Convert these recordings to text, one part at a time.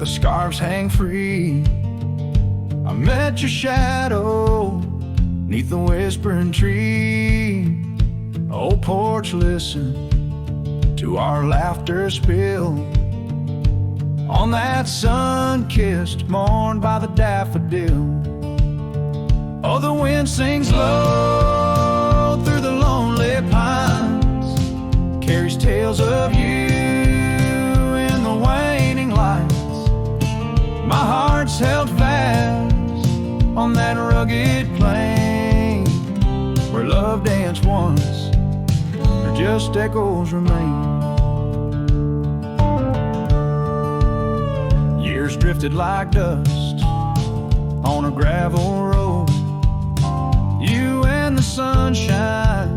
the scarves hang free. I met your shadow 'neath the whispering tree. Oh, porch, listen to our laughter spill on that sun-kissed morn by the daffodil. Oh, the wind sings low through the lonely pines, carries tales of you in the waning lights. My heart's held fast on that rugged plain where love danced once, or just echoes remain. Years drifted like dust on a gravel road. You and the sunshine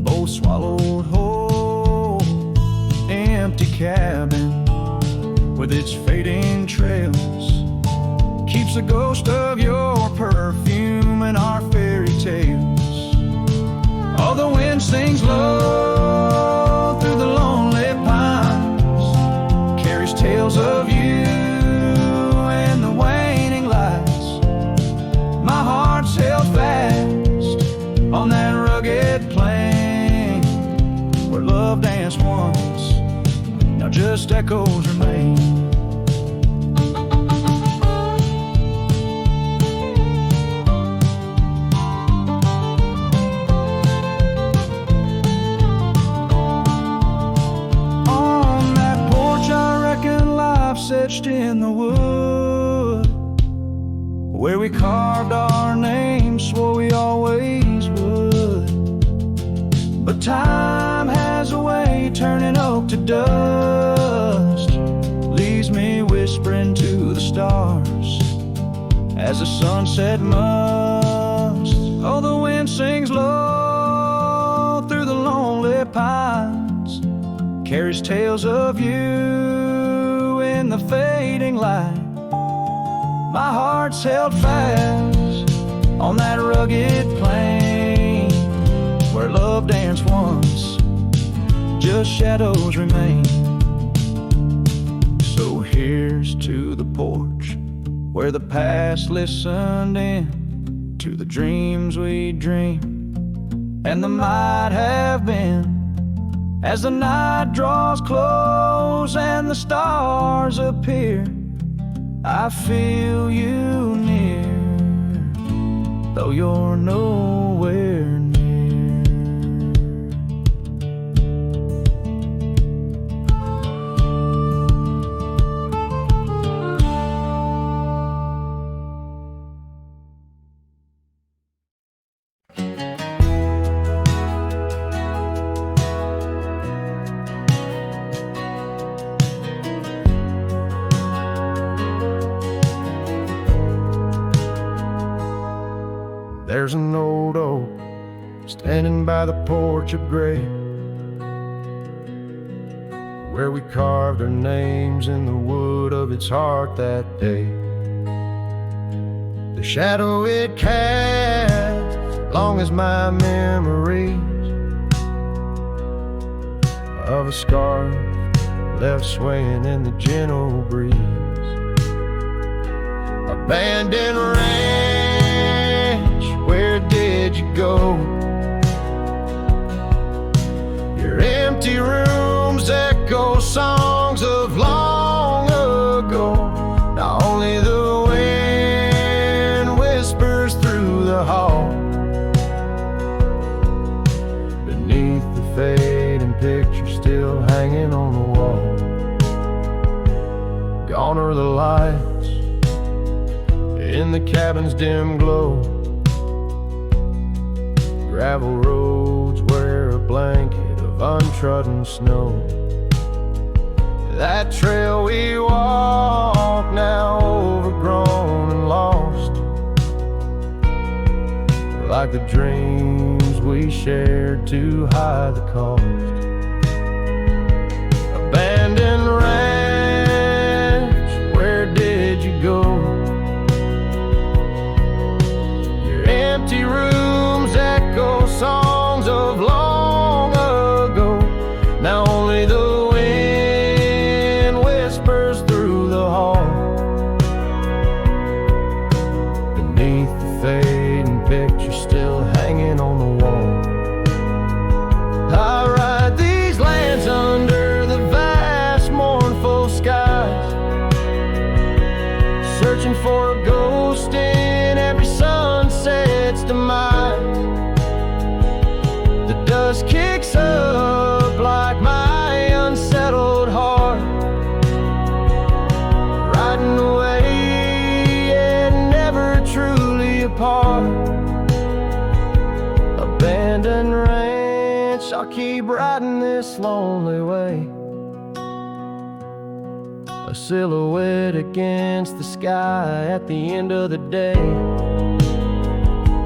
both swallowed whole. Empty cabin with its fading trails keeps the ghost of your perfume in our fairy tales. Oh, the wind sings low through the lonely pines, carries tales of you in the waning lights. My heart's held fast on that rugged plain where love danced once, now just echoes remain. On that porch I reckon life's etched in the wood, where we carved our names, swore we always would. But time has a way turning oak to dust, leaves me whispering to the stars as the sunset must. Oh, the wind sings low through the lonely pines, carries tales of you in the fading light. My heart's held fast on that rugged plain where love danced once, just shadows remain. So here's to the porch where the past listened in to the dreams we dreamed and the might have been. As the night draws close and the stars appear, I feel you near, though you're nowhere near. There's an old oak standing by the porch of gray, where we carved our names in the wood of its heart that day. The shadow it cast, long as my memories of a scarf left swaying in the gentle breeze. Abandoned ranch, where did you go? Your empty rooms echo songs of long ago. Now only the wind whispers through the hall. Beneath the fading picture still hanging on the wall. Gone are the lights in the cabin's dim glow. Gravel roads wear a blanket of untrodden snow. That trail we walk now overgrown and lost, like the dreams we shared to hide the cost. Abandoned ranch, where did you go? Your empty rooms echo songs of long ago. Now only the wind whispers through the hall. picture still hanging on the wall. I ride these lands under the vast mournful skies, searching for a ghost in every sunset's demise. The dust kicks up like my unsettled heart, riding away and never truly apart. Abandoned ranch, I'll keep riding this lonely way, a silhouette against the sky at the end of the day.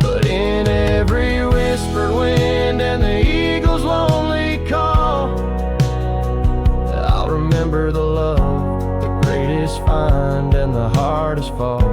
But in every whispered wind and the eagle's lonely call, I'll remember the love, the greatest find and the hardest fall.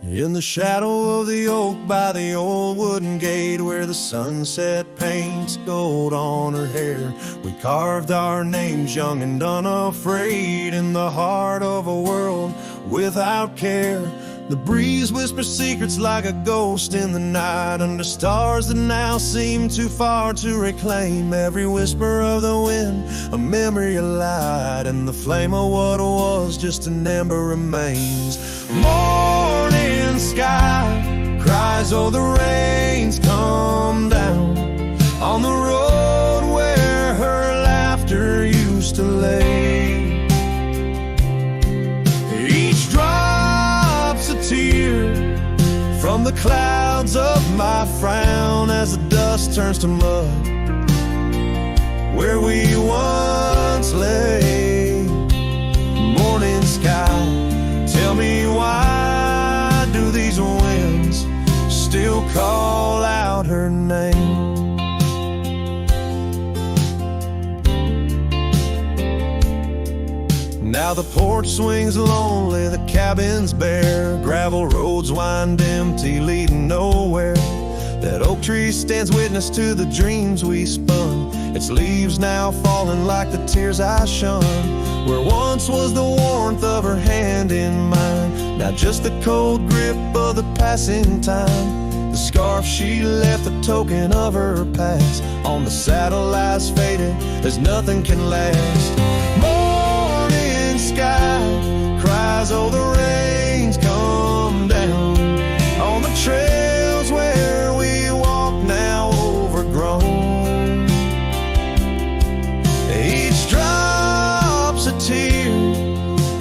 In the shadow of the oak by the old wooden gate, where the sunset paints gold on her hair, we carved our names young and unafraid in the heart of a world without care. The breeze whispers secrets like a ghost in the night, under stars that now seem too far to reclaim. Every whisper of the wind, a memory of light, and the flame of what was just an ember remains. Morning sky cries, oh the rains come down on the road where her laughter used to lay. Each drop's a tear from the clouds of my frown as the dust turns to mud where we once lay. Morning sky, tell me why do these winds still call out her name? Now the porch swings lonely, the cabin's bare, gravel roads wind empty, leading nowhere. That oak tree stands witness to the dreams we spun, its leaves now falling like the tears I shun. Where once was the warmth of her hand in mine, now just the cold grip of the passing time. The scarf she left, a token of her past, on the saddle lies faded as nothing can last. Morning sky cries, oh the rains come down on the trails where we walk now overgrown. Each drop's a tear,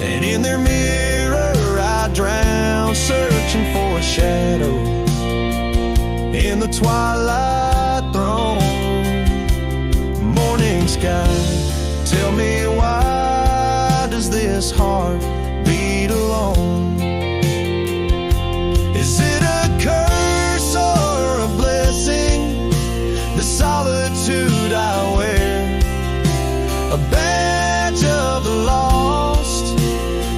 and in their mirror I drown, searching for a shadow in the twilight throne. Morning sky, tell me why does this heart beat alone? Is it a curse or a blessing, the solitude I wear? A badge of the lost,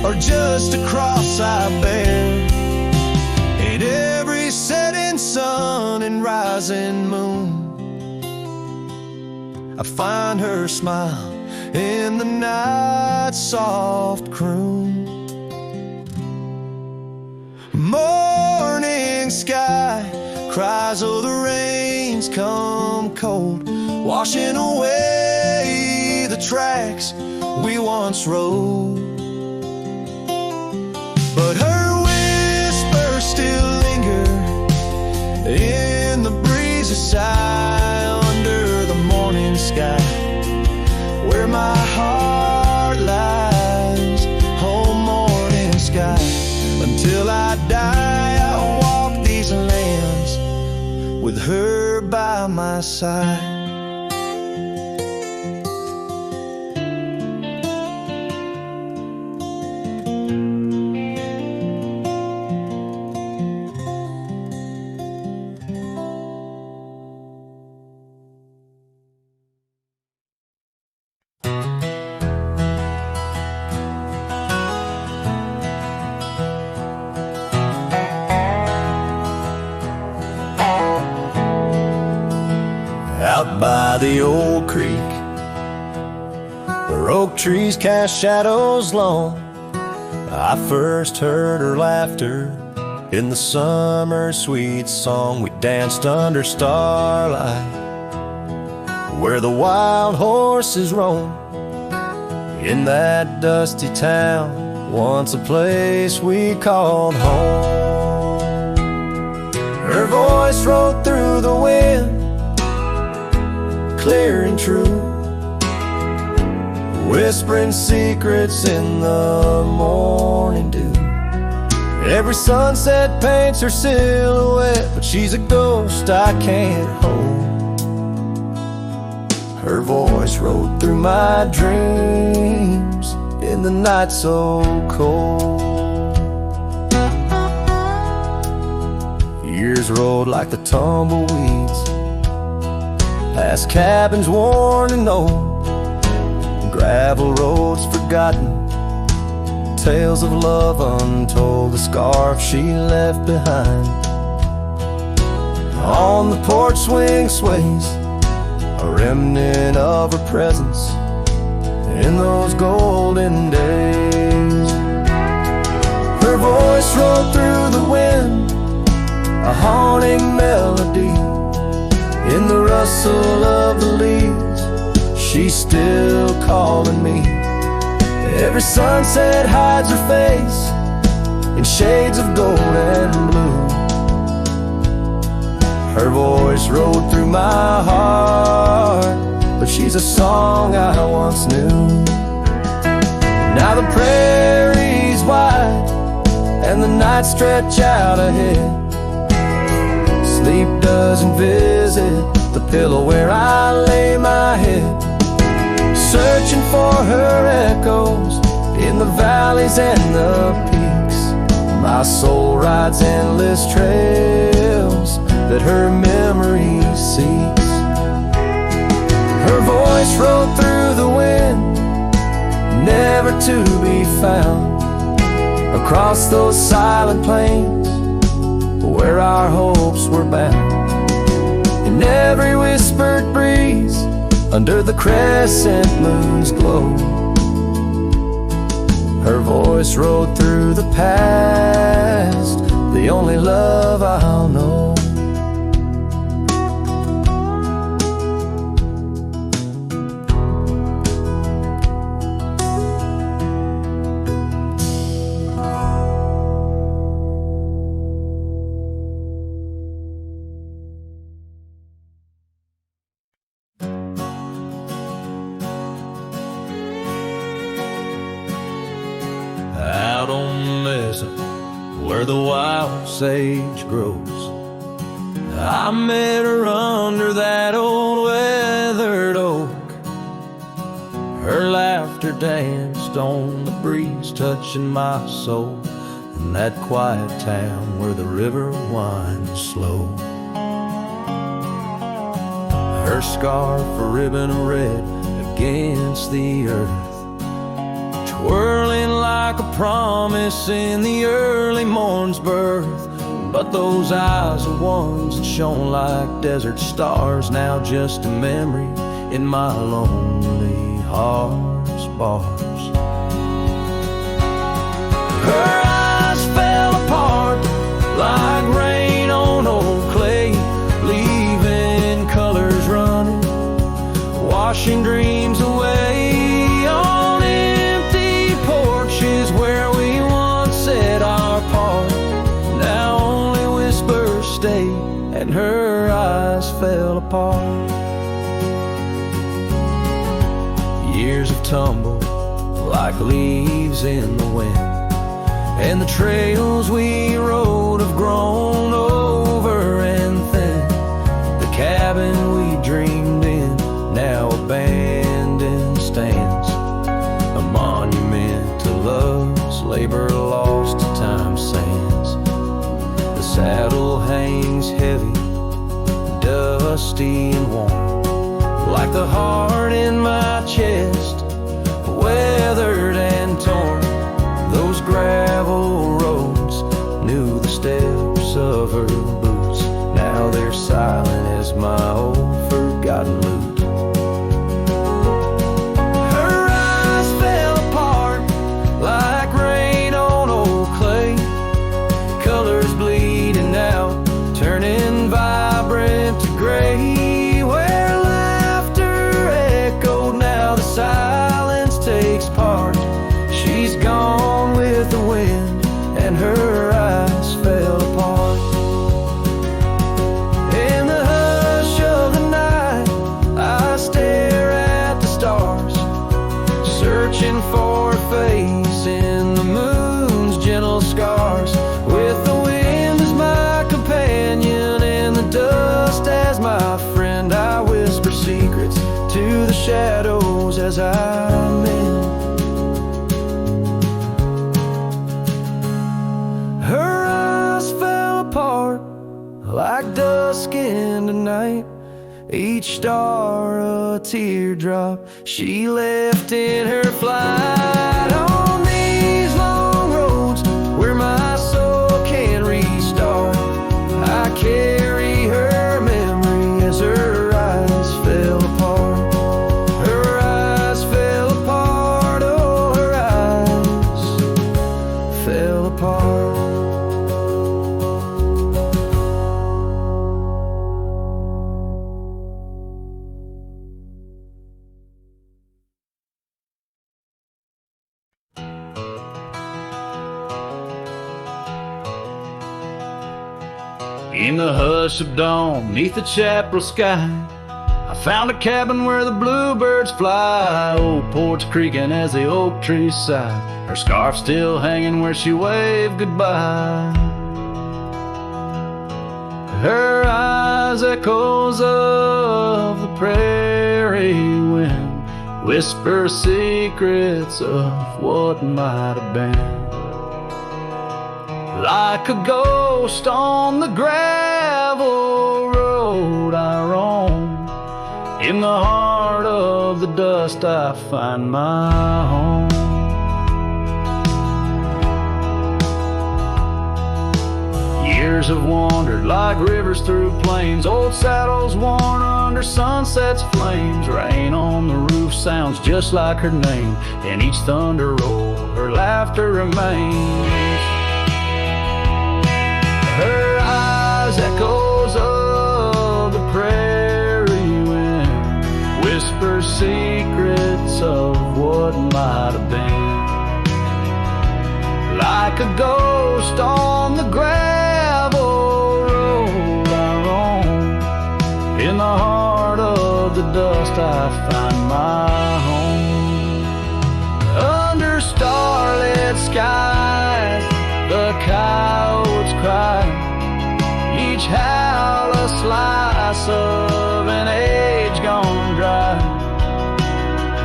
or just a cross I bear? In every setting sun and rising moon, I find her smile in the night's soft croon. Morning sky cries, oh the rains come cold, washing away the tracks we once rode. But her whispers still linger in the breezy sigh under the morning sky, where my heart lies. Oh, morning sky, until I die I'll walk these lands with her by my side. Out by the old creek, where oak trees cast shadows long, I first heard her laughter in the summer sweet song. We danced under starlight where the wild horses roam, in that dusty town, once a place we called home. Her voice rode through the wind, clear and true, whispering secrets in the morning dew. Every sunset paints her silhouette, but she's a ghost I can't hold. Her voice rode through my dreams in the night so cold. Years rode like the tumbleweeds, past cabins worn and old, gravel roads forgotten, tales of love untold, the scarf she left behind. On the porch swing sways, a remnant of her presence in those golden days. Her voice rolled through the wind, a haunting melody, in the rustle of the leaves, she's still calling me. Every sunset hides her face in shades of gold and blue. Her voice rode through my heart, but she's a song I once knew. Now the prairie's wide and the nights stretch out ahead. Sleep doesn't visit the pillow where I lay my head, searching for her echoes in the valleys and the peaks. My soul rides endless trails that her memory seeks. Her voice rode through the wind, never to be found, across those silent plains where our hopes were bound. In every whispered breeze, under the crescent moon's glow, her voice rode through the past, the only love I'll know. Out on the mesa where the wild sage grows, I met her under that old weathered oak. Her laughter danced on the breeze, touching my soul in that quiet town where the river winds slow. Her scarf a ribbon of red against the earth, twirling like a promise in the early morn's birth. But those eyes are ones that shone like desert stars, now just a memory in my lonely heart's bars. Her eyes fell apart like rain on old clay, leaving colors running, washing dreams away. On empty porches where we once said our part, now only whispers stay, and her eyes fell apart. Years have tumbled like leaves in the wind, and the trails we rode have grown over and thin. The cabin we dreamed in, now abandoned, stands a monument to love's labor lost to time's sands. The saddle hangs heavy, dusty and warm, like the heart in my chest, weathered and torn. Those gravel roads knew the steps of her boots, now they're silent as my old forgotten loops. for her face in the moon's gentle scars. With the wind as my companion and the dust as my friend, I whisper secrets to the shadows as I mend. Her eyes fell apart like dusk into night, each star a teardrop she left in her flight. On these long roads where my soul can't restart, I carry her memory as her eyes fell apart. Her eyes fell apart, oh, her eyes fell apart. In the hush of dawn, neath the chapel sky, I found a cabin where the bluebirds fly. Old porch creaking as the oak trees sigh, her scarf still hanging where she waved goodbye. Her eyes echoes of the prairie wind, whisper secrets of what might have been. Like a ghost on the gravel road I roam, in the heart of the dust I find my home. Years have wandered like rivers through plains, old saddles worn under sunset's flames. Rain on the roof sounds just like her name, in each thunder roll her laughter remains. Her eyes echoes of the prairie wind, whisper secrets of what might have been. Like a ghost on the gravel road I roam, in the heart of the dust I find my home. Under starlit skies the coyotes cry, each howl a slice of an age gone dry.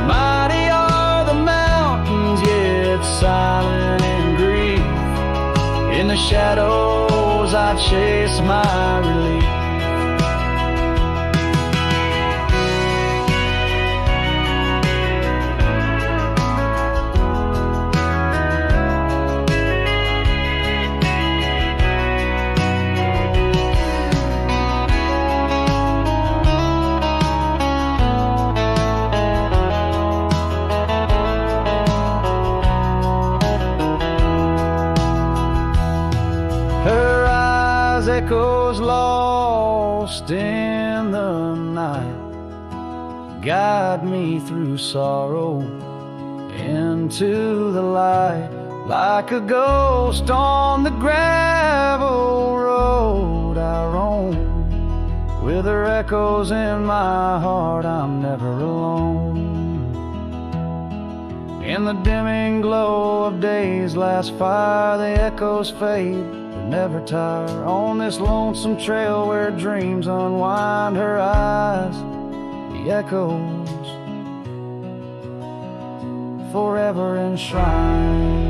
Mighty are the mountains, yet silent in grief. In the shadows I chase my relief. Echoes lost in the night, guide me through sorrow into the light. Like a ghost on the gravel road I roam, with her echoes in my heart I'm never alone. In the dimming glow of day's last fire the echoes fade, never tire. On this lonesome trail where dreams unwind, her eyes, the echoes forever enshrined.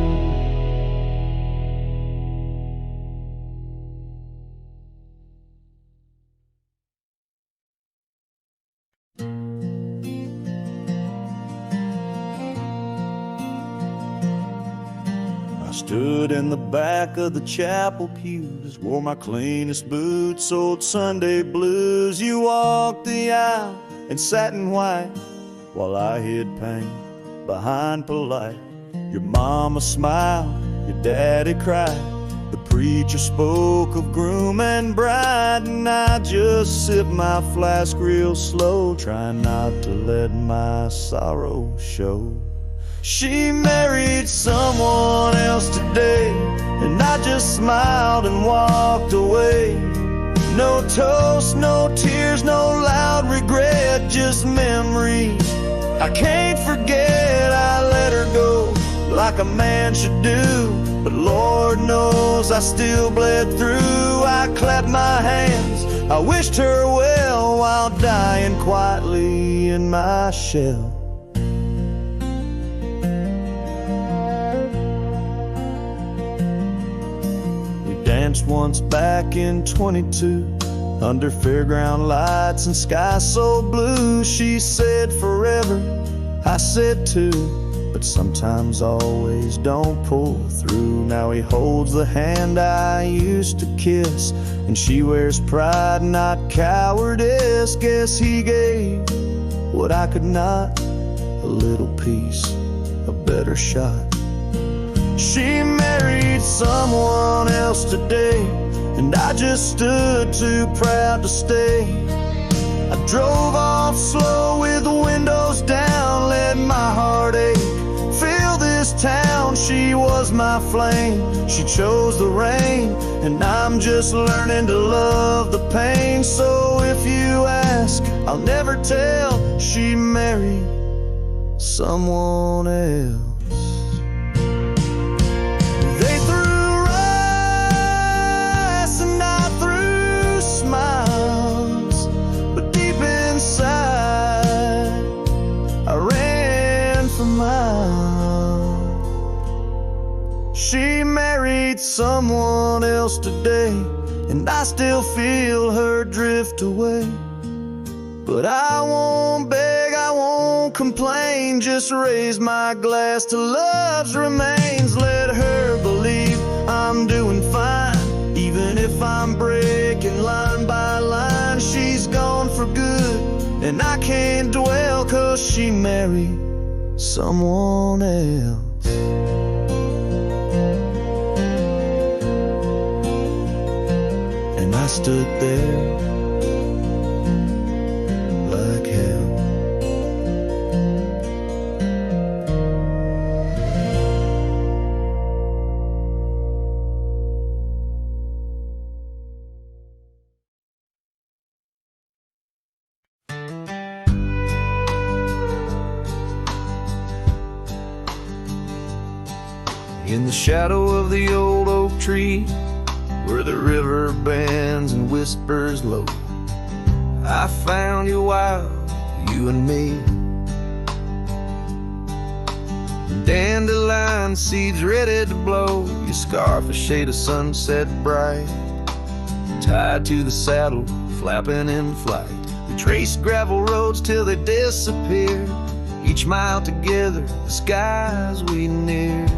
Stood in the back of the chapel pews, wore my cleanest boots, old Sunday blues. You walked the aisle in satin white, while I hid pain behind polite. Your mama smiled, your daddy cried, the preacher spoke of groom and bride, and I just sipped my flask real slow, trying not to let my sorrow show. She married someone else today, and I just smiled and walked away. No toast, no tears, no loud regret, just memories I can't forget. I let her go like a man should do. But Lord knows I still bled through. I clapped my hands, I wished her well, while dying quietly in my shell. We danced once back in 22, under fairground lights and sky so blue. She said forever, I said too, but sometimes always don't pull through. Now he holds the hand I used to kiss, and she wears pride, not cowardice. Guess he gave what I could not, a little piece, a better shot. She married someone else today, and I just stood too proud to stay. I drove off slow with the windows down, let my heart ache fill this town. She was my flame, she chose the rain, and I'm just learning to love the pain. So if you ask, I'll never tell. She married someone else. They threw rice and I threw smiles, but deep inside I ran for miles. She married someone else today, and I still feel her drift away. But I won't beg, I won't complain, just raise my glass to love's remains. Let her believe I'm doing fine, even if I'm breaking line by line. She's gone for good, and I can't dwell, 'cause she married someone else. And I stood there like hell. In the shadow of the old oak tree, where the river bends and whispers low, I found you wild, you and me. Dandelion seeds ready to blow, your scarf a shade of sunset bright, tied to the saddle, flapping in flight. We traced gravel roads till they disappeared, each mile together, the skies we neared.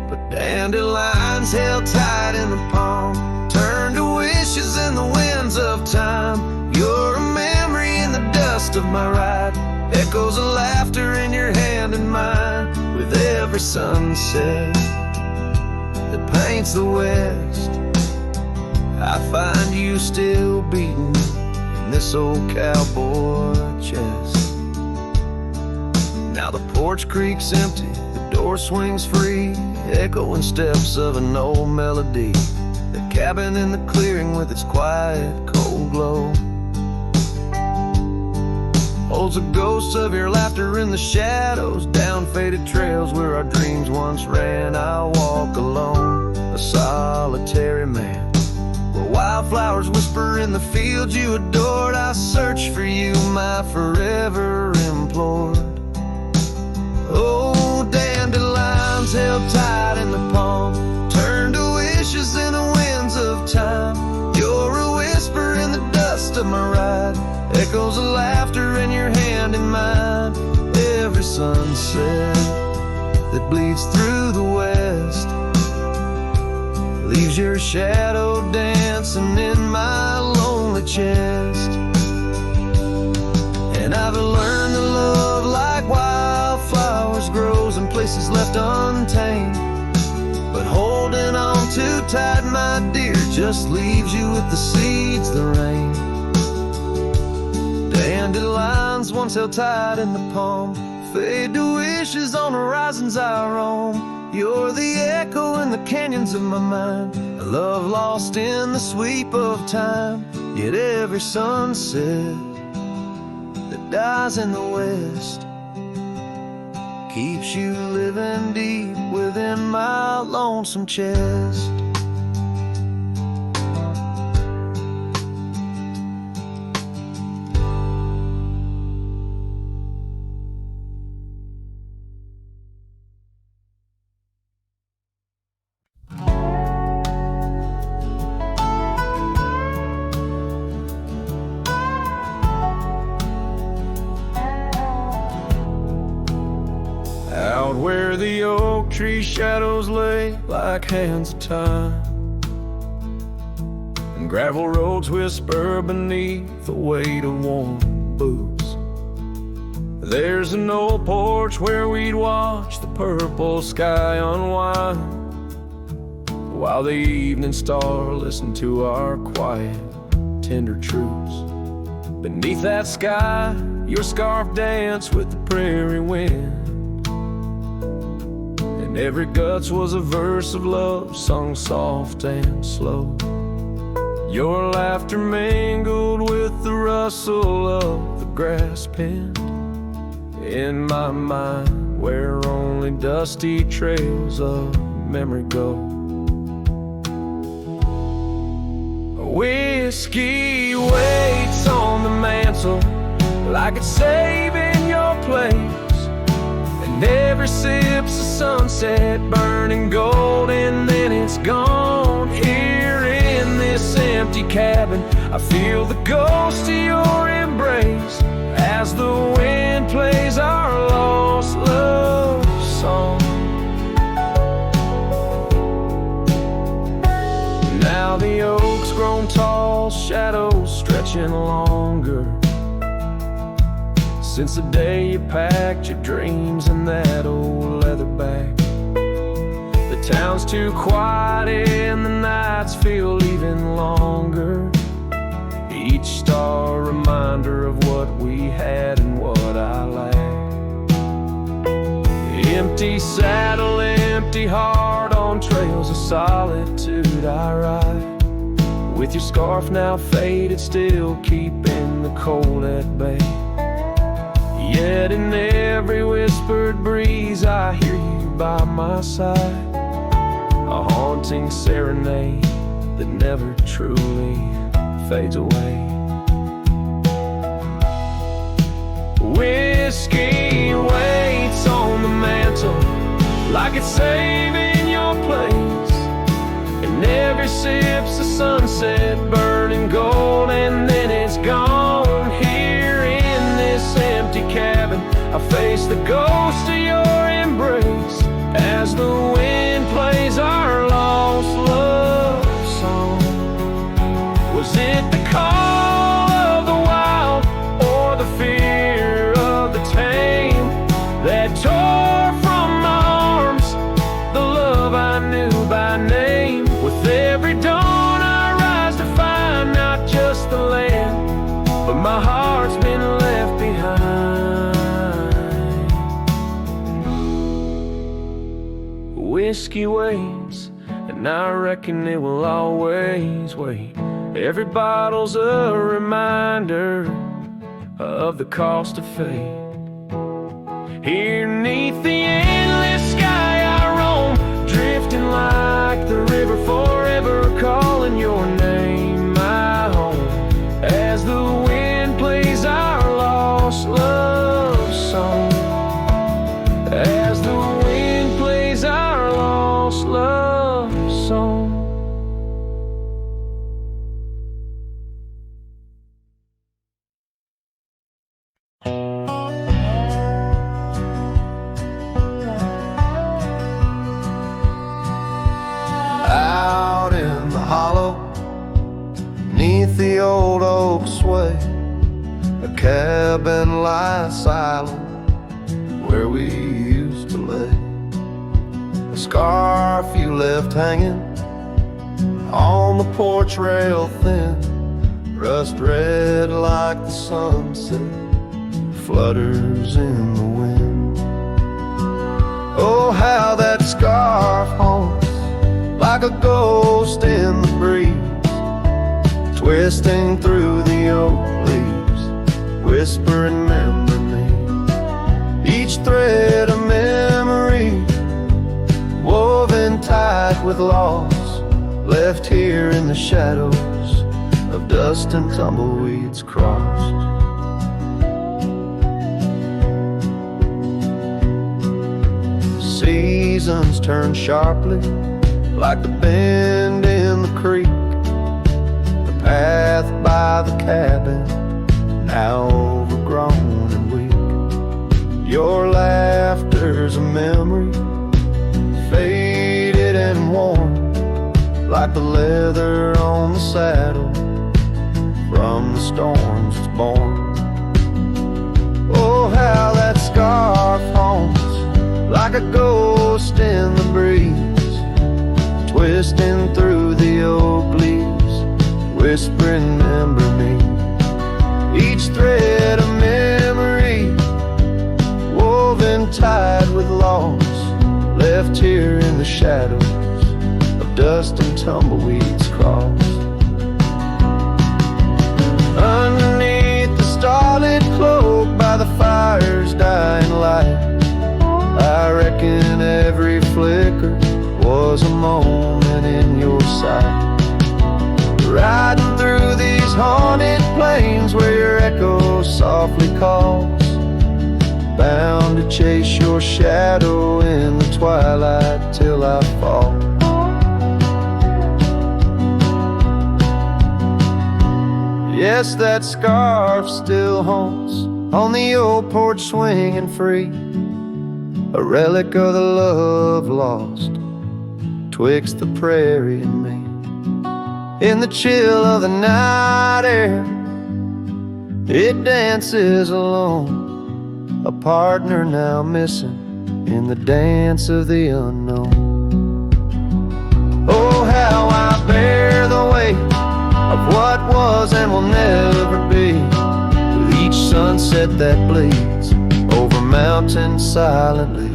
But dandelions held tight in the palm, turned to wishes in the winds of time. You're a memory in the dust of my ride, echoes of laughter in your hand and mine. With every sunset that paints the west, I find you still beating in this old cowboy chest. Now the porch creak's empty, the door swings free, echoing steps of an old melody. The cabin in the clearing with its quiet, cold glow holds a ghost of your laughter in the shadows, down faded trails where our dreams once ran. I'll walk alone, a solitary man, where wildflowers whisper in the fields you adored. I search for you, my forever implored. Oh, dandelions held tight in the palm, turned to wishes in the winds of time. You're a whisper in the dust of my ride, echoes of laughter in your hand in mine. Every sunset that bleeds through the west leaves your shadow dancing in my lonely chest. And I've learned to love like wildflowers grows in places left untamed, but holding on too tight, my dear, just leaves you with the seeds that rain. Dandelions once held tight in the palm, fade to wishes on horizons I roam. You're the echo in the canyons of my mind, a love lost in the sweep of time. Yet every sunset that dies in the west keeps you living deep within my lonesome chest. Out where the oak tree shadows lay like hands of time, and gravel roads whisper beneath the weight of warm boots. There's an old porch where we'd watch the purple sky unwind, while the evening star listened to our quiet, tender truths. Beneath that sky, your scarf danced with the prairie wind, and every guts was a verse of love sung soft and slow. Your laughter mingled with the rustle of the grass pinned in my mind, where only dusty trails of memory go. Whiskey waits on the mantle like it's saving your place, and every sip's a sunset burning gold, and then it's gone. Here in this empty cabin, I feel the ghost of your embrace as the wind plays our lost love song. Now the oak's grown tall, shadows stretching longer, since the day you packed your dreams in that old leather bag. The town's too quiet and the nights feel even longer, each star a reminder of what we had and what I lacked. Empty saddle, empty heart on trails of solitude I ride, with your scarf now faded, still keeping the cold at bay. Yet in every whispered breeze I hear you by my side, a haunting serenade that never truly fades away. Whiskey waits on the mantle like it's saving your place, and every sip's a sunset burning gold, and then it's gone. Here in this empty cabin, I face the ghost of your embrace as the wind plays our lost love song. Was it the call of the wild or the fear of the tame that tore from my arms the love I knew by name? With every dawn I rise to find not just the land, but my heart's been left behind. Whiskey waits, and I reckon it will always wait. Every bottle's a reminder of the cost of fate. Here neath the endless sky I roam, drifting like the river, forever calling your name my home, as the wind plays our lost love song, as the wind plays our lost love song. Out in the hollow, neath the old oak sway, a cabin lies silent where we used to lay. A scarf you left hanging on the porch rail thin, rust red like the sunset flutters in the wind. Oh, how that scarf haunts like a ghost in the breeze, twisting through the oak leaves, whispering memory. Each thread a with loss, left here in the shadows of dust and tumbleweeds crossed. Seasons turn sharply like the bend in the creek. The path by the cabin, now overgrown and weak. Your laughter's a memory, faded and worn, like the leather on the saddle from the storms it's born. Oh, how that scarf haunts like a ghost in the breeze, twisting through the oak leaves, whispering, remember me. Each thread a memory, woven tied with loss, left here in the shadows of dust and tumbleweeds crossed. Underneath the starlit cloak by the fire's dying light, I reckon every flicker was a moment in your sight. Riding through these haunted plains where your echo softly calls, bound to chase your shadow in the twilight till I fall. Yes, that scarf still haunts on the old porch swinging free, a relic of the love lost twixt the prairie and me. In the chill of the night air, it dances alone, a partner now missing in the dance of the unknown. Oh, how I bear the weight of what was and will never be, with each sunset that bleeds over mountains silently.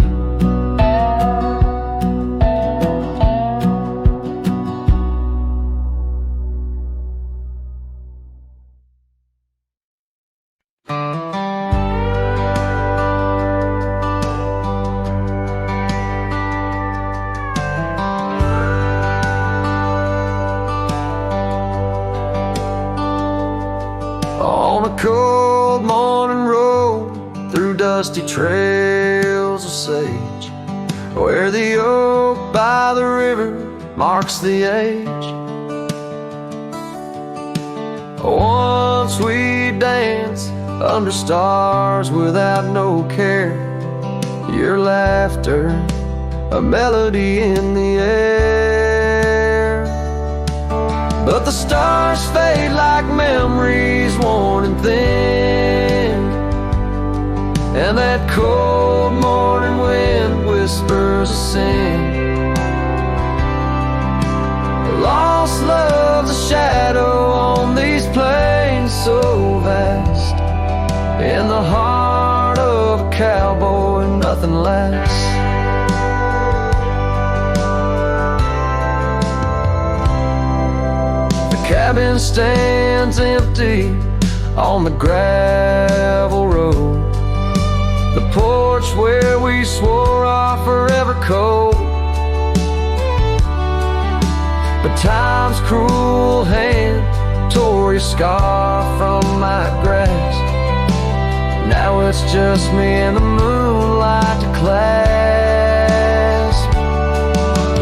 On a cold morning road through dusty trails of sage, where the oak by the river marks the age. Once we danced under stars without no care, your laughter a melody in the air. But the stars fade like memories worn and thin, and that cold morning wind whispers a sin. Lost love's a shadow on these plains so vast, in the heart of a cowboy nothing lasts. The cabin stands empty on the gravel road, the porch where we swore our forever code. But time's cruel hand tore your scarf from my grasp. Now it's just me and the moonlight to clasp.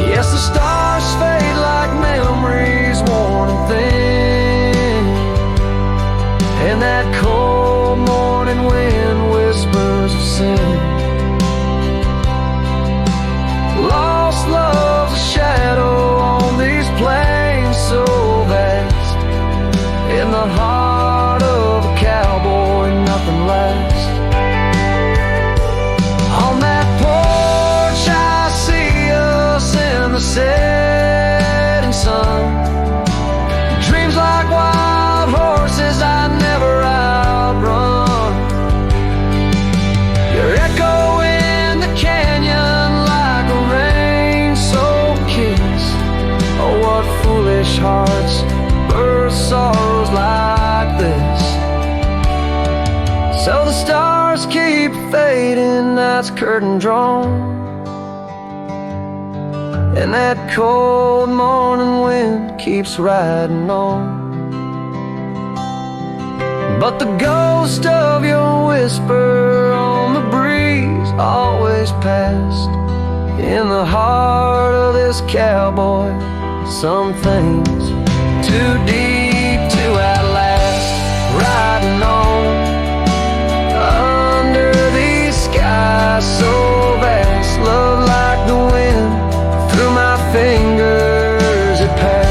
Yes, the stars fade like memories worn and thin, and that cold morning wind whispers of sin. Lost love's a shadow on these plains so vast, in the heart of a cowboy nothing lasts. On that porch I see us in the setting sun, dreams like wild horses I never outrun. Your echo in the canyon like a rain-soaked kiss. Oh, what foolish hearts birth sorrows like this. So the stars keep fading, night's curtain drawn, and that cold morning wind keeps riding on. But the ghost of your whisper on the breeze always passed. In the heart of this cowboy, some things too deep to outlast. Riding on under these skies so vast, love like the wind through my fingers it passed.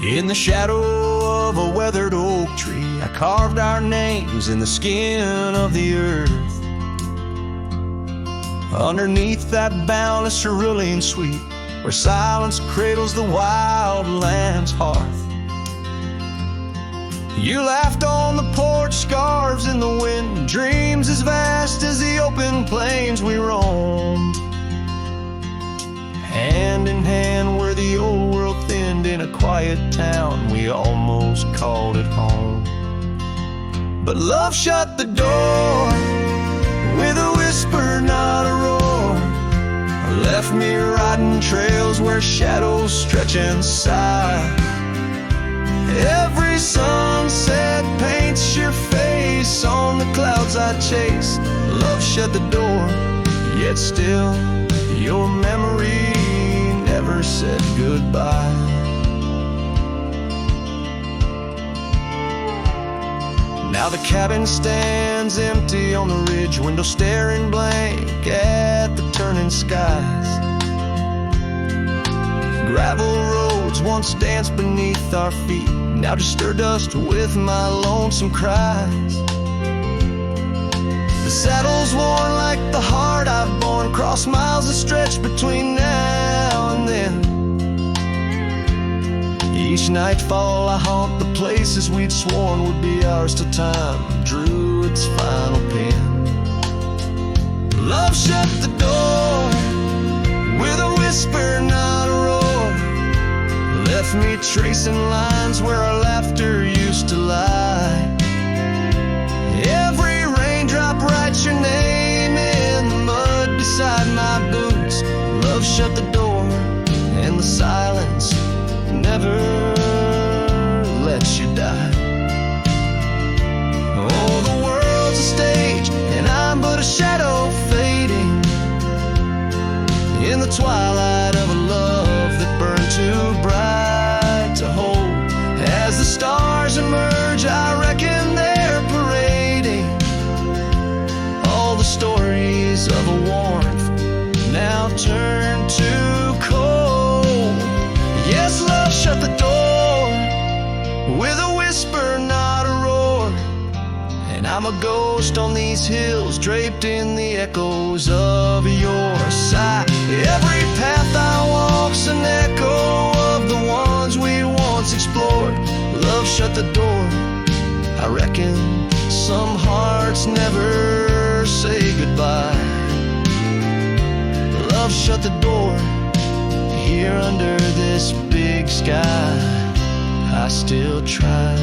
In the shadow of a weathered oak tree, I carved our names in the skin of the earth. Underneath that boundless cerulean sweet, where silence cradles the wild land's hearth. You laughed on the porch, scarves in the wind, dreams as vast as the open plains we roamed. Hand in hand where the old world thinned, in a quiet town we almost called it home. But love shut the door with a whisper, not a roar. Left me riding trails where shadows stretch and sigh. Every sunset paints your face on the clouds I chase. Love shut the door, yet still your memory never said goodbye. Now the cabin stands empty on the ridge, window staring blank at the turning skies. Gravel roads once danced beneath our feet, now just stir dust with my lonesome cries. The saddle's worn like the heart I've borne, cross miles that stretch between now and then. Each nightfall I haunt the places we'd sworn would be ours till time drew its final pen. Love shut the door with a whisper, not a roar. Left me tracing lines where our laughter used to lie. Every raindrop writes your name in the mud beside my boots. Love shut the door, and the silence never lets you die. Oh, the world's a stage, and I'm but a shadow fading in the twilight of a love that burned too bright to hold. As the stars emerge, I reckon they're parading all the stories of a warmth now turned to cold. Yes, love shut the door with a whisper, not a roar. And I'm a ghost on these hills, draped in the echoes of your sigh. Every path I walk's an echo of the ones we once explored. Love shut the door, I reckon some hearts never say goodbye. Love shut the door, here under this big sky I still try.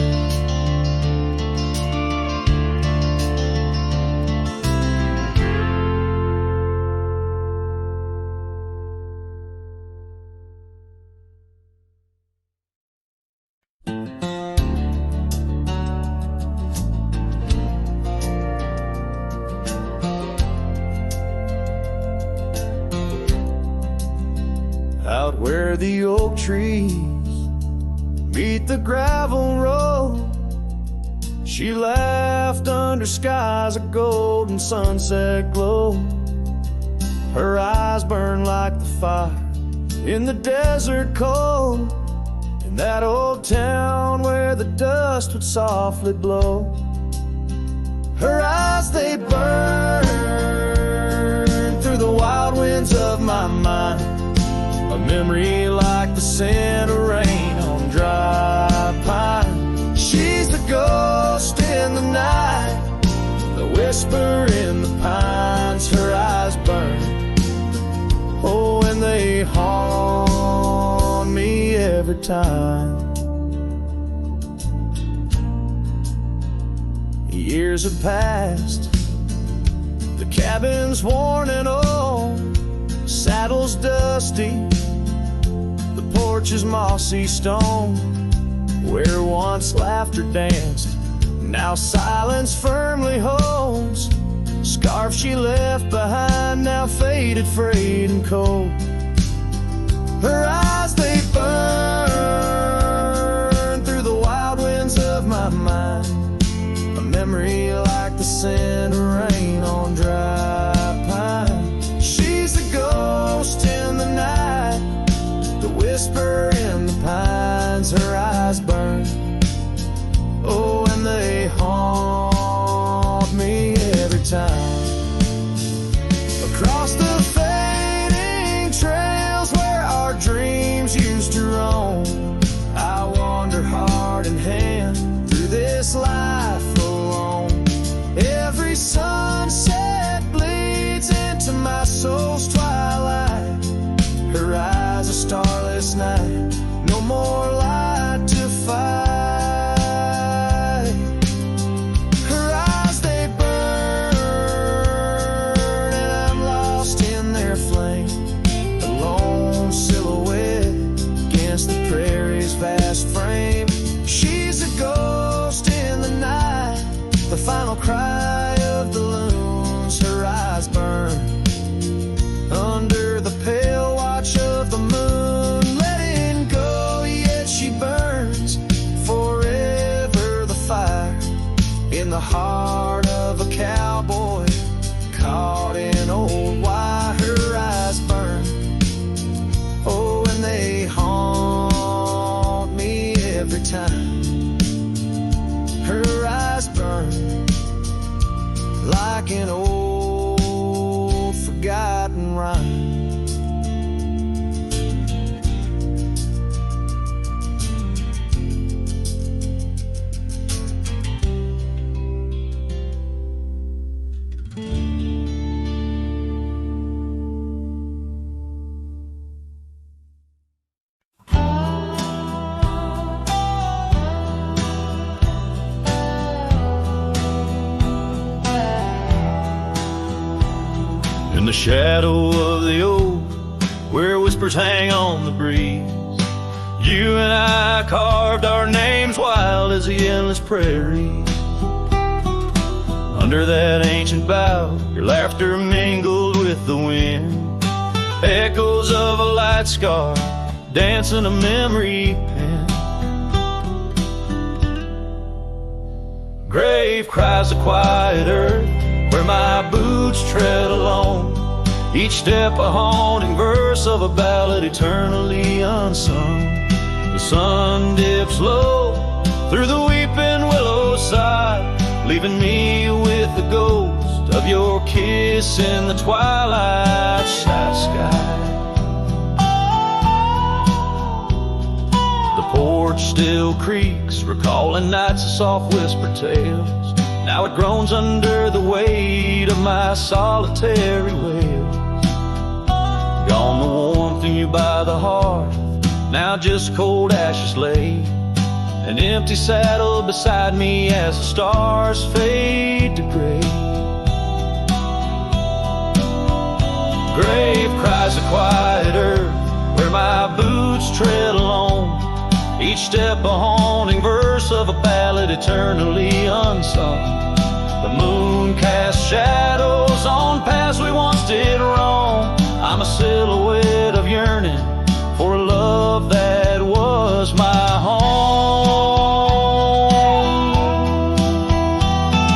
Out where the oak trees meet the gravel road, she laughed under skies of golden sunset glow. Her eyes burned like the fire in the desert cold, in that old town where the dust would softly blow. Her eyes, they burn through the wild winds of my mind, a memory like the scent of rain on dry pine. She's the ghost in the night, the whisper in the pines. Her eyes burn, oh, and they haunt me every time. Years have passed, the cabin's worn and old, saddle's dusty, the porch is mossy stone. Where once laughter danced, now silence firmly holds. Scarf she left behind, now faded, frayed and cold. Her eyes, they burn through the wild winds of my mind. A memory like the scent of rain on dry pine. She's a ghost in the night, the whisper in the pines. Her eyes burn, oh, and they haunt me every time. Across the fading trails where our dreams used to roam, I wander heart in hand through this life alone. Every sunset bleeds into my soul's twilight. Her eyes, a starless night, no more light to fight. Her eyes, they burn, and I'm lost in their flame, a lone silhouette against the prairie's vast frame. She's a ghost in the night, the final cry of the loons. Her eyes burn under the pale watch of the moon. Letting go, yet she burns forever. The fire in the heart of a cowboy caught in old wire. Her eyes burn, oh, and they haunt me every time. Her eyes burn like an old forgotten rhyme. In the shadow of the oak, where whispers hang on the breeze, you and I carved our names wild as the endless prairie. Under that ancient bough, your laughter mingled with the wind, echoes of a light scar dancing a memory pen. Grave cries the quiet earth where my boots tread alone, each step a haunting verse of a ballad eternally unsung. The sun dips low through the weeping willow side, leaving me with the ghost of your kiss in the twilight sky. The porch still creaks, recalling nights of soft whispered tales. Now it groans under the weight of my solitary wails. Gone the warmth in you by the hearth, now just cold ashes lay. An empty saddle beside me as the stars fade to gray. Grave cries a quiet earth where my boots tread alone, each step a haunting verse of a ballad eternally unsung. The moon casts shadows on paths we once did roam. I'm a silhouette of yearning for a love that was my home.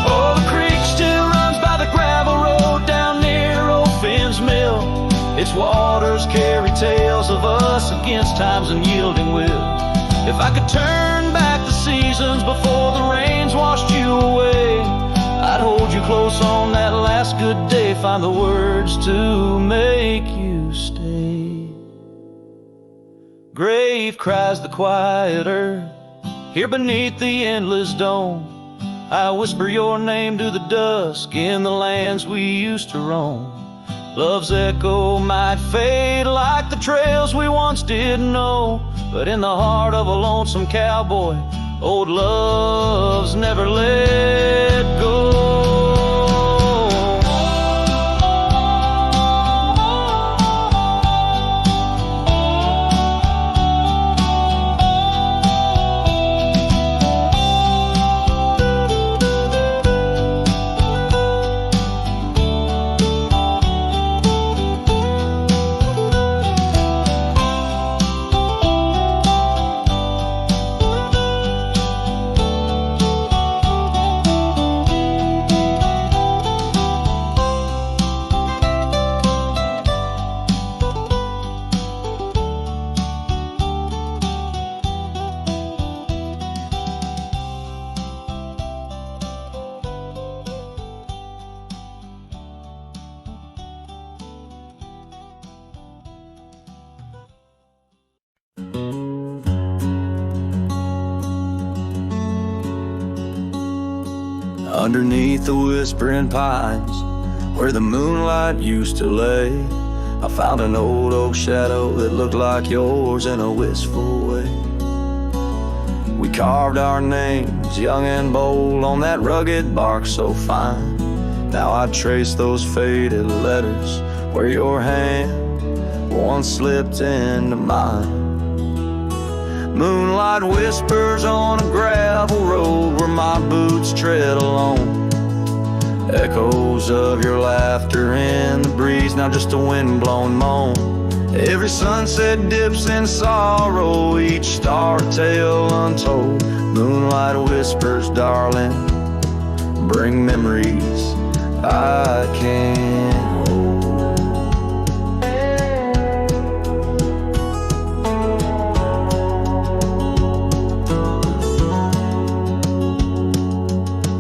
Oh, the creek still runs by the gravel road down near old Finn's mill. Its waters carry tales of us against time's unyielding will. If I could turn back the seasons before the rains washed you away, I'd hold you close on that last good day, find the words to make you stay. grave cries the quiet earth. Here beneath the endless dome, I whisper your name to the dusk in the lands we used to roam. Love's echo might fade like the trails we once did know, but in the heart of a lonesome cowboy, old love's never let go. Underneath the whispering pines, where the moonlight used to lay, I found an old oak shadow that looked like yours in a wistful way. We carved our names, young and bold, on that rugged bark so fine. Now I trace those faded letters where your hand once slipped into mine. Moonlight whispers on a gravel road where my boots tread alone. Echoes of your laughter in the breeze, now just a wind-blown moan. Every sunset dips in sorrow, each star a tale untold. Moonlight whispers, darling, bring memories I can't hold.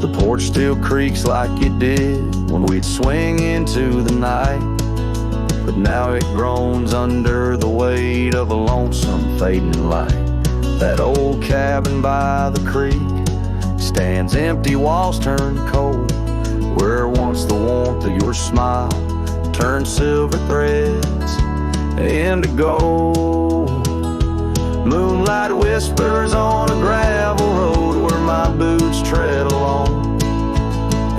The porch still creaks like it did when we'd swing into the night, but now it groans under the weight of a lonesome fading light. That old cabin by the creek stands empty, walls turn cold, where once the warmth of your smile turned silver threads into gold. Moonlight whispers on a gravel road where my boots tread along.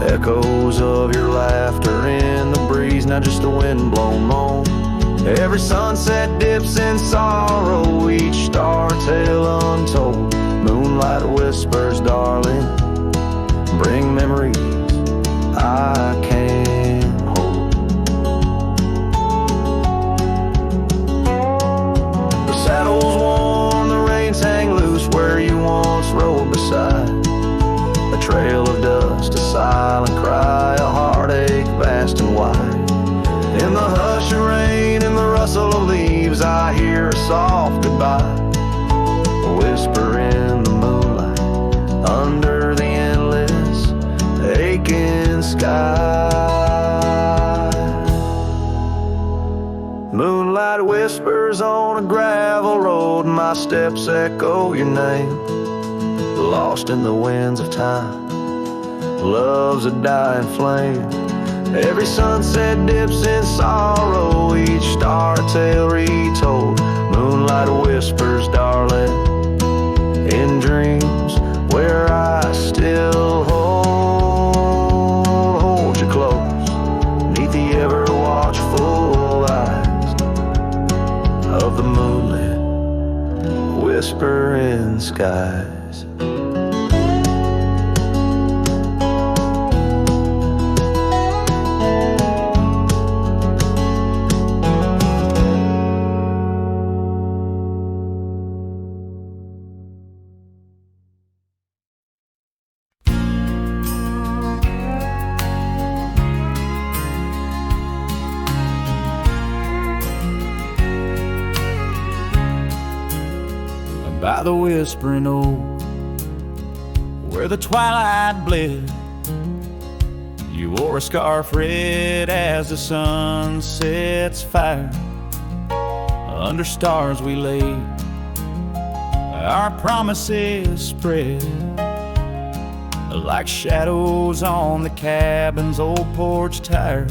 Echoes of your laughter in the breeze, now just a wind-blown moan. Every sunset dips in sorrow, each star a tale untold. Moonlight whispers, darling, bring memories I can't hold. The saddle's worn, the reins hang loose where you once rode beside. A trail of dust, a silent cry, a heartache vast and wide. In the hush of rain, in the rustle of leaves, I hear a soft goodbye. A whisper in the moonlight, under the endless aching sky. Moonlight whispers on a gravel road, my steps echo your name. Lost in the winds of time, love's a dying flame. Every sunset dips in sorrow, each star a tale retold. Moonlight whispers, darling, in dreams where I still hold you close, neath the ever watchful eyes of the moonlit whispering skies. By the whispering oak, where the twilight bled, you wore a scarf red as the sun sets fire. Under stars we lay, Our promises spread like shadows on the cabin's old porch tire.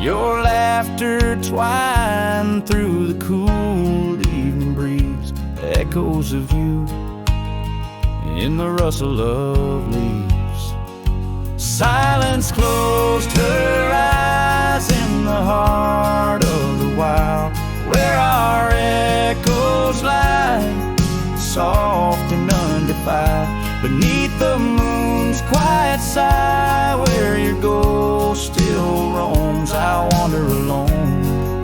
Your laughter twined through the cool evening breeze, echoes of you in the rustle of leaves. Silence closed her eyes in the heart of the wild, where our echoes lie, soft and undefiled. Beneath the moon's quiet sigh, where your ghost still roams, I wander alone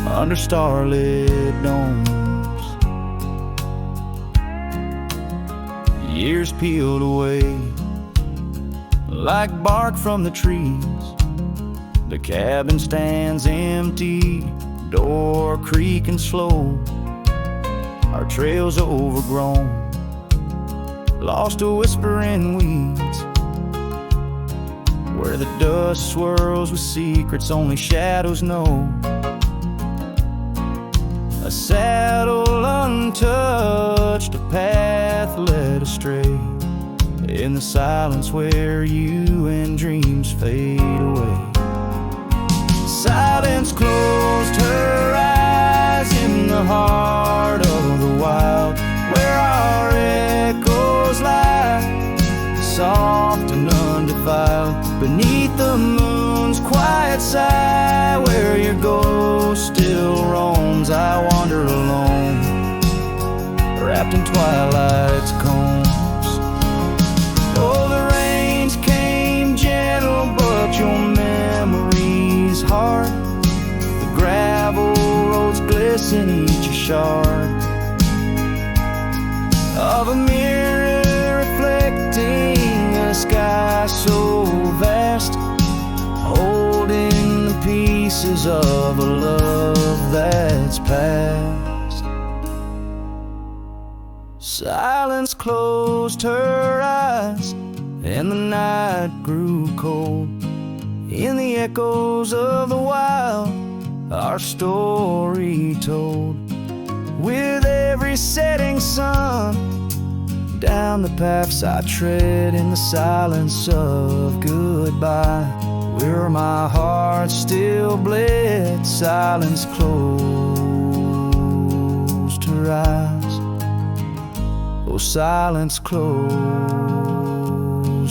under starlit domes. Years peeled away like bark from the trees. The cabin stands empty, door creaking slow. Our trails overgrown, lost to whispering weeds, where the dust swirls with secrets only shadows know. A saddle untouched, a path led astray, in the silence where you and dreams fade away. Silence closed her eyes in the heart of the wild, where our echoes lie, soft and undefiled. Beneath the moon's quiet sigh, where your ghost still roams, I wander alone, wrapped in twilight's combs. Oh, the rains came gentle, but your memory's hard. The gravel roads glisten, each a shard of a mirror reflecting a sky so vast, holding the pieces of a love that's past. Silence closed her eyes, and the night grew cold. In the echoes of the wild, our story told. With every setting sun, down the paths I tread in the silence of goodbye, where my heart still bled, silence closed her eyes. Oh, silence closed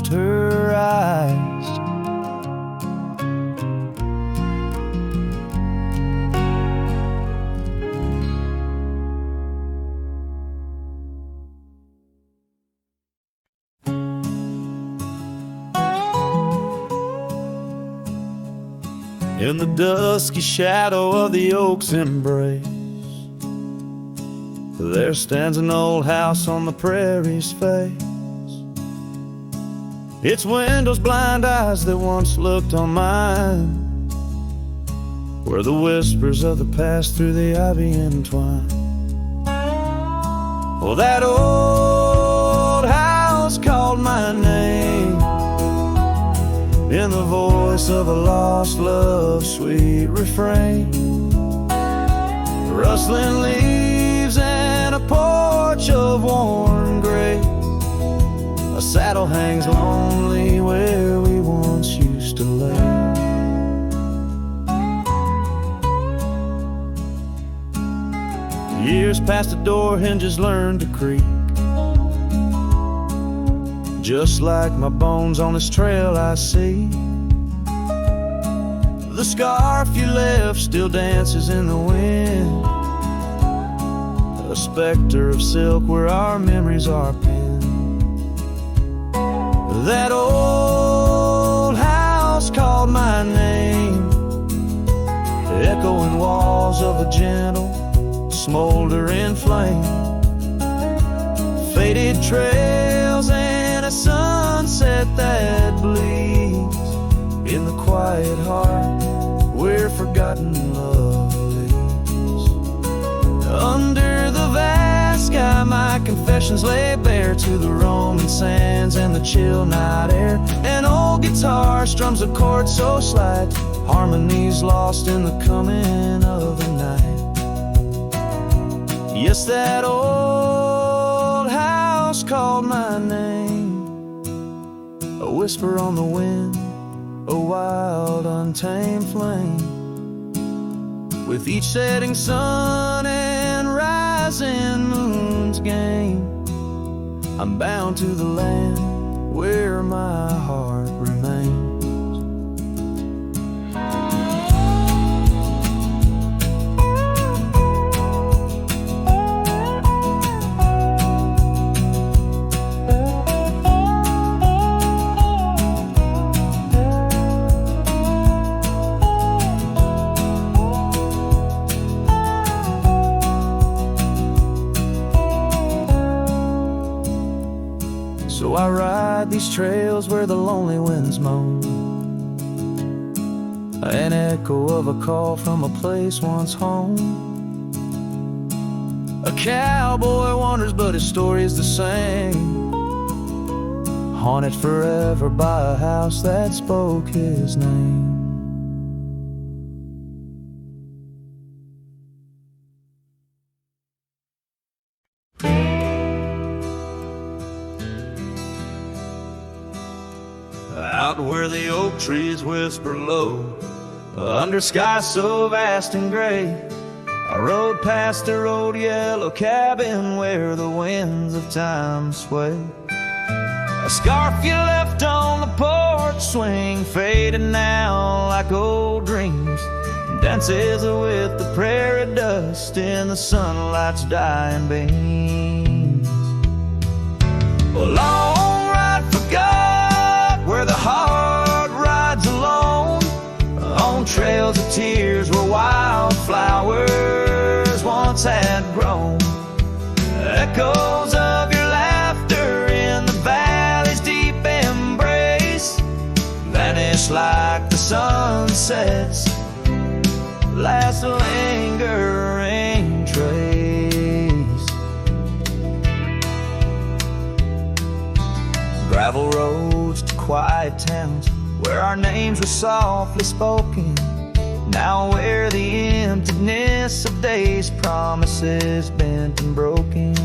her eyes. In the dusky shadow of the oak's embrace, there stands an old house on the prairie's face. Its windows blind eyes that once looked on mine, where the whispers of the past through the ivy entwine. Well, that old house called my name in the voice of a lost love's sweet refrain. Rustling leaves and a porch of worn gray, a saddle hangs lonely where we once used to lay. Years past the door hinges learned to creak, just like my bones on this trail I see. The scarf you left still dances in the wind, a specter of silk where our memories are pinned. That old house called my name, echoing walls of a gentle, smoldering flame. Faded trails and a sunset that bleeds in the quiet heart where forgotten love lives. Under the vast sky my confessions lay bare to the roaming sands and the chill night air. An old guitar strums a chord so slight, harmonies lost in the coming of the night. Yes, that old house called my name, a whisper on the wind, a wild, untamed flame. With each setting sun and rising moon's game, I'm bound to the land where my heart remains. So I ride these trails where the lonely winds moan, an echo of a call from a place once home. A cowboy wanders but his story's the same, haunted forever by a house that spoke his name. Out where the oak trees whisper low, under skies so vast and gray, I rode past the old yellow cabin where the winds of time sway. A scarf you left on the porch swing, faded now like old dreams, dances with the prairie dust in the sunlight's dying beams. A long ride forgot where the heart rides alone, on trails of tears where wildflowers once had grown. Echoes of your laughter in the valley's deep embrace vanish like the sunset's last lingering trace. Gravel roads to quiet towns where our names were softly spoken, now where the emptiness of days' promises bent and broken.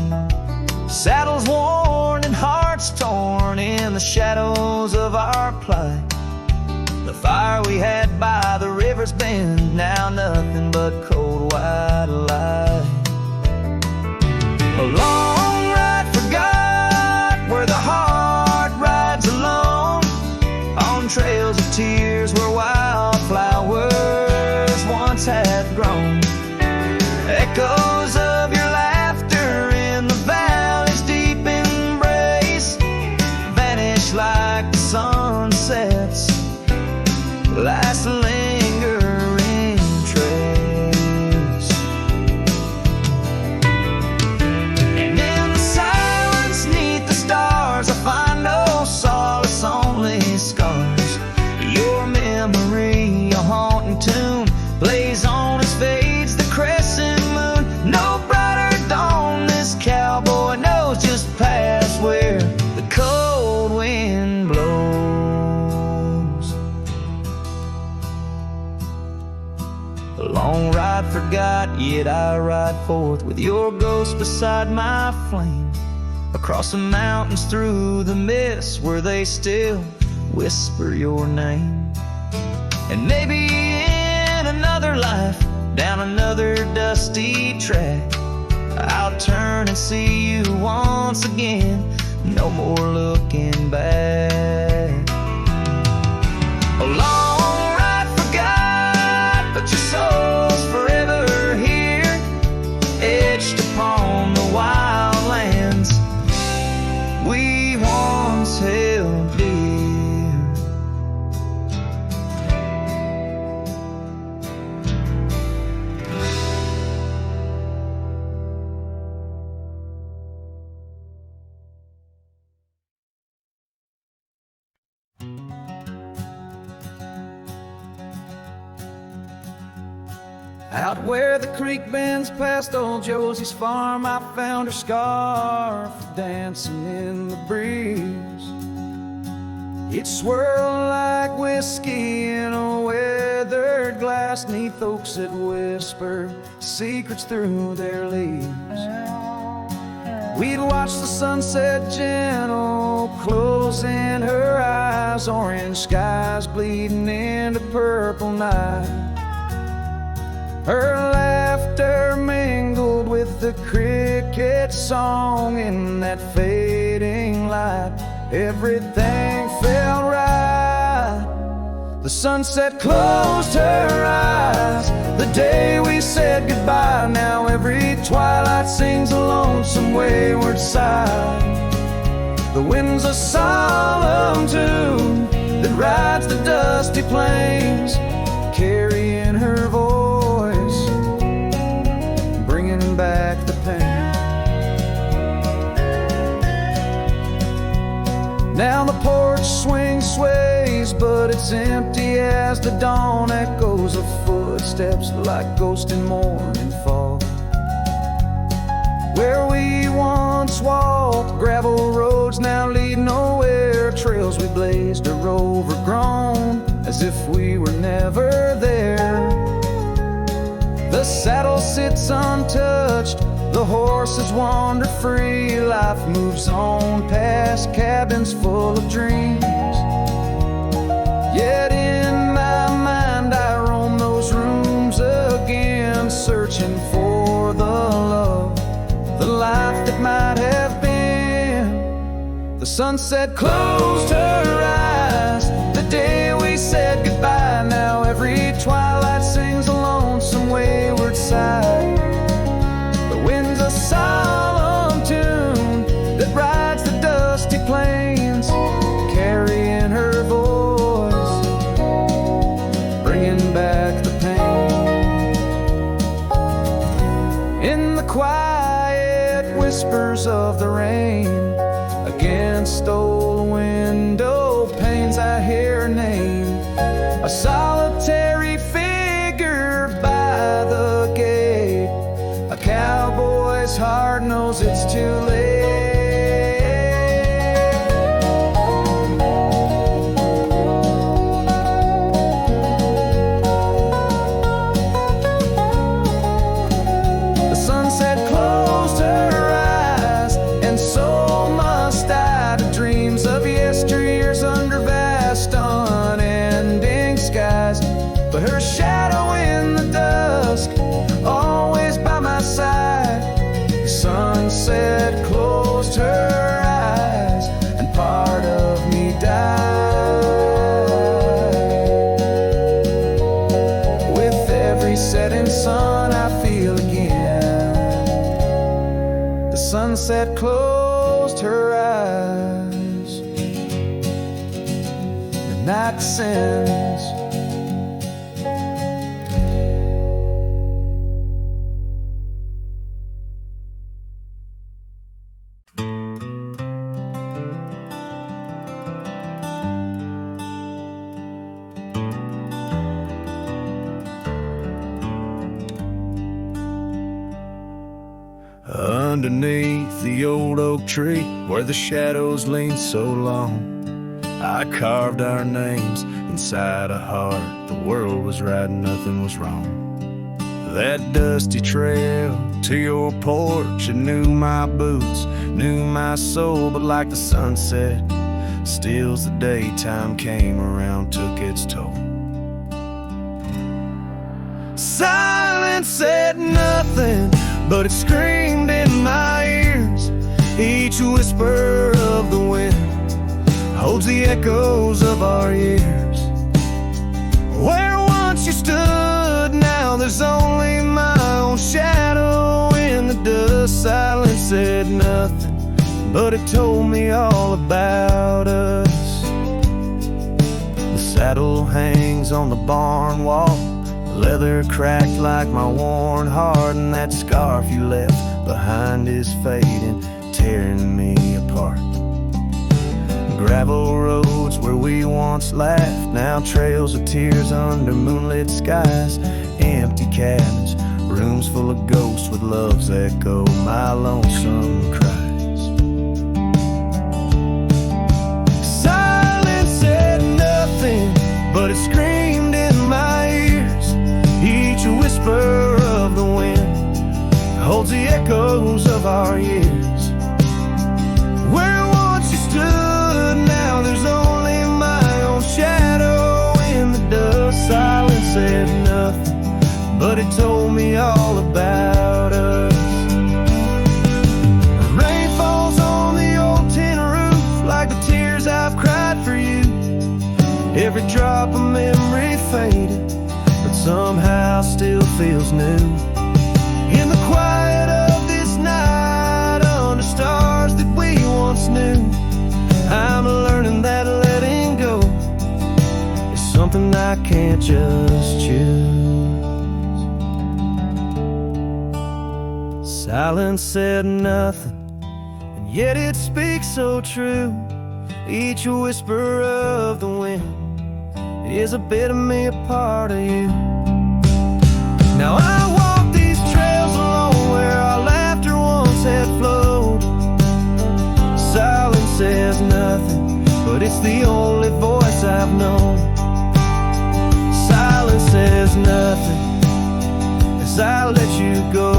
Saddles worn and hearts torn in the shadows of our plight. The fire we had by the river's bend, now nothing but cold white light. A long ride forgot where the heart rides alone, on trails of tears where wildflowers once had grown. Echoes of your laughter in the valley's deep embrace vanish like the sunset's last lingering trace. And in the silence neath the stars I find no solace, only scars. Your memory, a haunting tune, plays on as fades the crescent moon. No brighter dawn, this cowboy knows just past where the cold wind blows. A long ride forgot, yet I ride forth with your ghost beside my flame, across the mountains through the mist where they still whisper your name. And maybe in another life, down another dusty track, I'll turn and see you once again, no more looking back. A long ride forgot, but your soul's forever here, etched upon the wild lands we once held dear. Out where the creek bends past old Josie's farm, I found her scarf dancing in the breeze. It swirled like whiskey in a weathered glass. grass, 'neath oaks that whisper secrets through their leaves. We'd watch the sunset gentle, closing her eyes, orange skies bleeding into purple night. Her laughter mingled with the cricket song in that fading light. Everything felt right. The sunset closed her eyes the day we said goodbye. Now every twilight sings a lonesome wayward sigh. The wind's a solemn tune that rides the dusty plains, carrying her voice, bringing back the pain. Now the porch swings, sways, but it's empty as the dawn. Echoes of footsteps like ghosts in morning fog. Where we once walked, gravel roads now lead nowhere. Trails we blazed are overgrown, as if we were never there. The saddle sits untouched, the horses wander free. Life moves on past cabins full of dreams. Yet in my mind I roam those rooms again, searching for the love, the life that might have been. The sunset closed her eyes the day we said goodbye. Now every twilight sings a lonesome wayward sigh. The wind's a solemn tune that rides the dusty plains, carrying her voice, bringing back the pain. In the quiet whispers of the rain, against old window panes I hear her name, a solitary figure by the gate. A cowboy's heart knows it's too late. The sunset closed her eyes, and so must I, to dreams of yesteryears under vast unending skies. But her shadow in the dusk, always by my side. The sunset closed her eyes, and part of me died. With every setting sun I feel again. The sunset closed her eyes. The night descends. Underneath the old oak tree, where the shadows lean so long, I carved our names inside a heart. The world was right and nothing was wrong. That dusty trail to your porch, it knew my boots, knew my soul. But like the sunset steals the day, time came around, took its toll. Silence said nothing, but it screamed in my ears. Each whisper of the wind holds the echoes of our years. Where once you stood, now there's only my own shadow in the dust. Silence said nothing, but it told me all about us. The saddle hangs on the barn wall, leather cracked like my worn heart, and that scarf you left behind is fading, tearing me apart. Gravel roads where we once laughed, now trails of tears under moonlit skies. Empty cabins, rooms full of ghosts with love's echo, my lonesome cries. Silence said nothing, but it screamed in my ears. whisper of the wind holds the echoes of our years. Where once you stood, now there's only my own shadow in the dust. Silence said nothing, but it told me all about us. Rain falls on the old tin roof like the tears I've cried for you. Every drop of memory faded, but somehow still feels new. In the quiet of this night, under stars that we once knew, I'm learning that letting go is something I can't just choose. Silence said nothing, and yet it speaks so true. Each whisper of the wind is a bit of me, a part of you. Now I walk these trails alone where our laughter once had flowed. Silence says nothing, but it's the only voice I've known. Silence says nothing as I let you go.